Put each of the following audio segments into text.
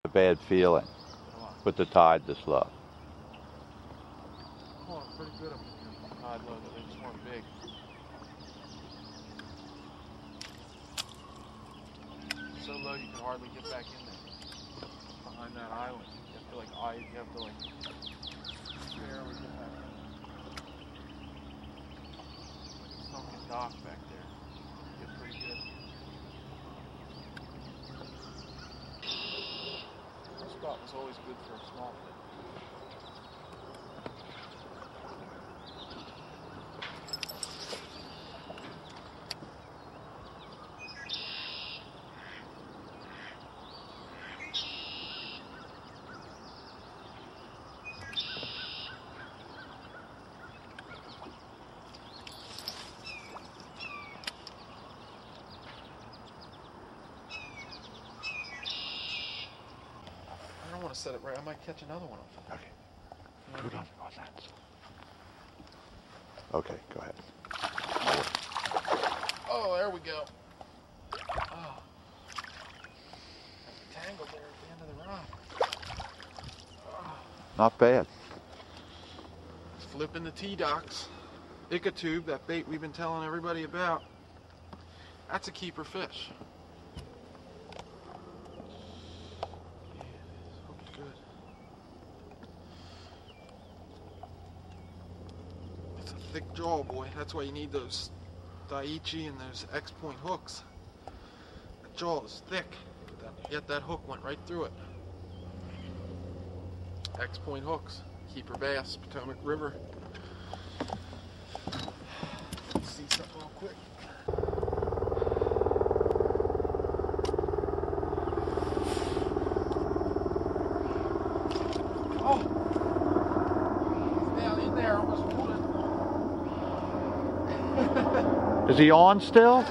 A bad feeling with the tide this low. Oh, pretty good up here. Tide low, though. They just weren't big. So low you could hardly get back in there. Behind that island, you have to barely get back in. Like a sunken dock back there. Get pretty good. This spot was always good for a small fish. I don't want to set it right. I might catch another one off. Okay. Put on that. Okay, go ahead. Oh, there we go. Oh. Tangled there at the end of the rod. Oh. Not bad. Flipping the T-docks. Icatube, that bait we've been telling everybody about. That's a keeper fish. Good. It's a thick jaw, boy. That's why you need those Daiichi and those X-point hooks. That jaw is thick, yet that hook went right through it. X-point hooks, keeper bass, Potomac River. Let's see something real quick. Oh, down in there, almost pulled it. Is he on still?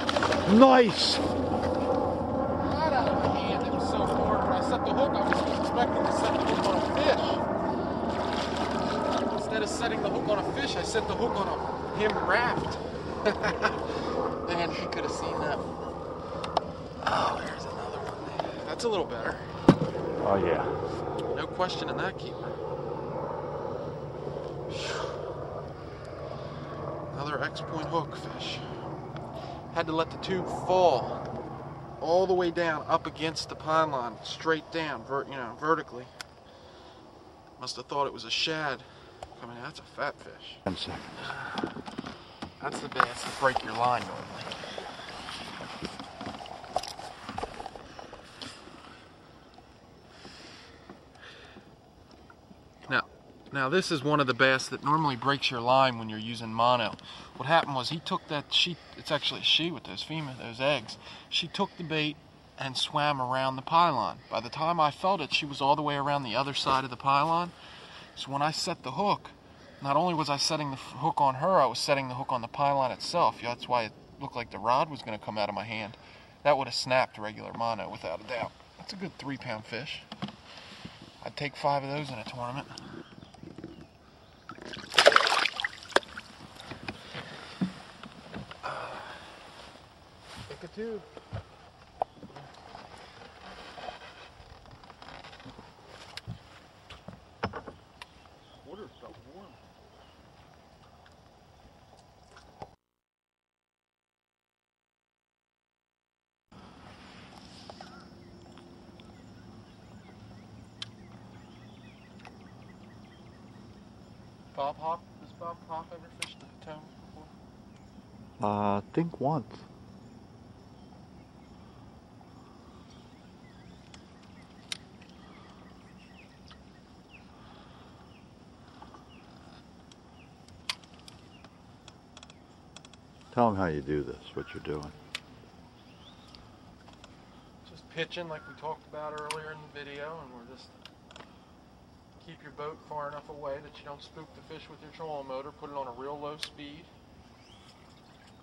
Nice! Right out of my hand, it was so hard. When I set the hook, I was expecting to set the hook on a fish. Instead of setting the hook on a fish, I set the hook on a him raft. Man, he could have seen that. Oh, there's another one. That's a little better. Oh yeah. No question in that keeper. Another X-point hook fish. Had to let the tube fall all the way down up against the pine line, straight down, vertically. Must have thought it was a shad coming out. That's a fat fish. 10 seconds. That's the bass that break your line normally. Now this is one of the bass that normally breaks your line when you're using mono. What happened was he took that she, it's actually a she with those eggs. She took the bait and swam around the pylon. By the time I felt it, she was all the way around the other side of the pylon. So when I set the hook, not only was I setting the hook on her, I was setting the hook on the pylon itself. Yeah, that's why it looked like the rod was going to come out of my hand. That would have snapped regular mono without a doubt. That's a good 3-pound fish. I'd take 5 of those in a tournament. Icatube. Water felt warm. Has Bob Hop ever fished the Potomac before? I think once. Tell them how you do this, what you're doing. Just pitching like we talked about earlier in the video, and we're just keep your boat far enough away that you don't spook the fish with your trolling motor. Put it on a real low speed.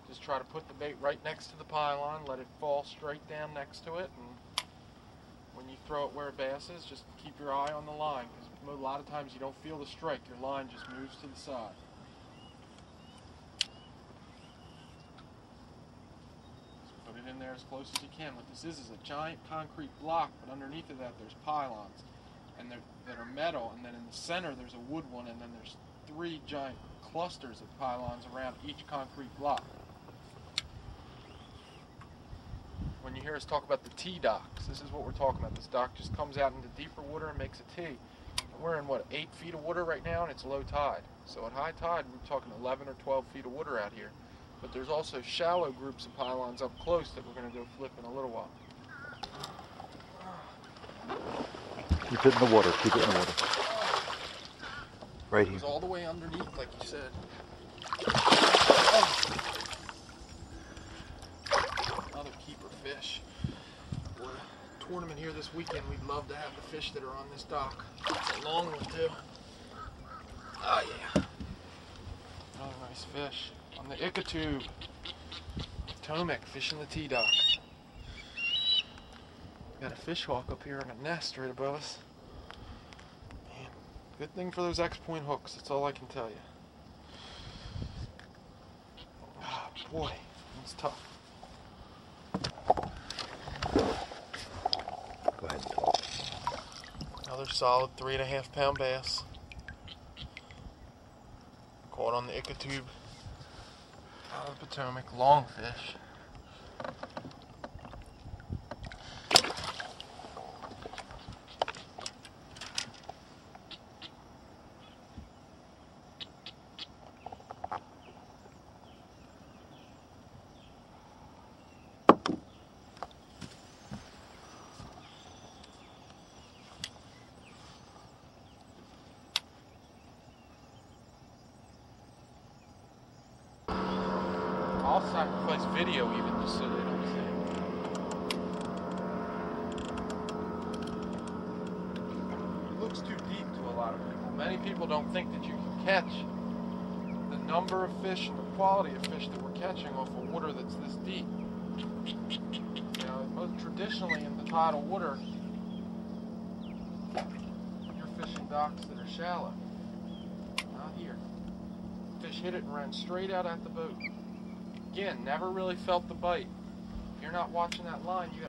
Just try to put the bait right next to the pylon, let it fall straight down next to it, and when you throw it where a bass is, just keep your eye on the line, because a lot of times you don't feel the strike, your line just moves to the side. Just put it in there as as close as you can. What this is a giant concrete block, but underneath of that there's pylons, and that are metal, and then in the center there's a wood one, and then there's 3 giant clusters of pylons around each concrete block. When you hear us talk about the T docks, this is what we're talking about. This dock just comes out into deeper water and makes a T. And we're in, what, 8 feet of water right now, and it's low tide. So at high tide, we're talking 11 or 12 feet of water out here. But there's also shallow groups of pylons up close that we're going to go flip in a little while. Keep it in the water. Keep it in the water. Right It here. goes all the way underneath, like you said. Another keeper fish. Boy, tournament here this weekend, we'd love to have the fish that are on this dock. It's a long one too. Oh yeah. Another nice fish on the Ickatube. Potomac, fishing the T-dock. Got a fish hawk up here in a nest right above us. Man, good thing for those X-point hooks, that's all I can tell you. Ah, boy, it's tough. Go ahead. Another solid 3.5 pound bass. Caught on the Ickatube out of the Potomac, long fish. I'll sacrifice video even just so they don't see it. It looks too deep to a lot of people. Many people don't think that you can catch the number of fish and the quality of fish that we're catching off of water that's this deep. You know, most traditionally in the tidal water, you're fishing docks that are shallow. Not here. Fish hit it and ran straight out at the boat. Again, never really felt the bite. If you're not watching that line, you got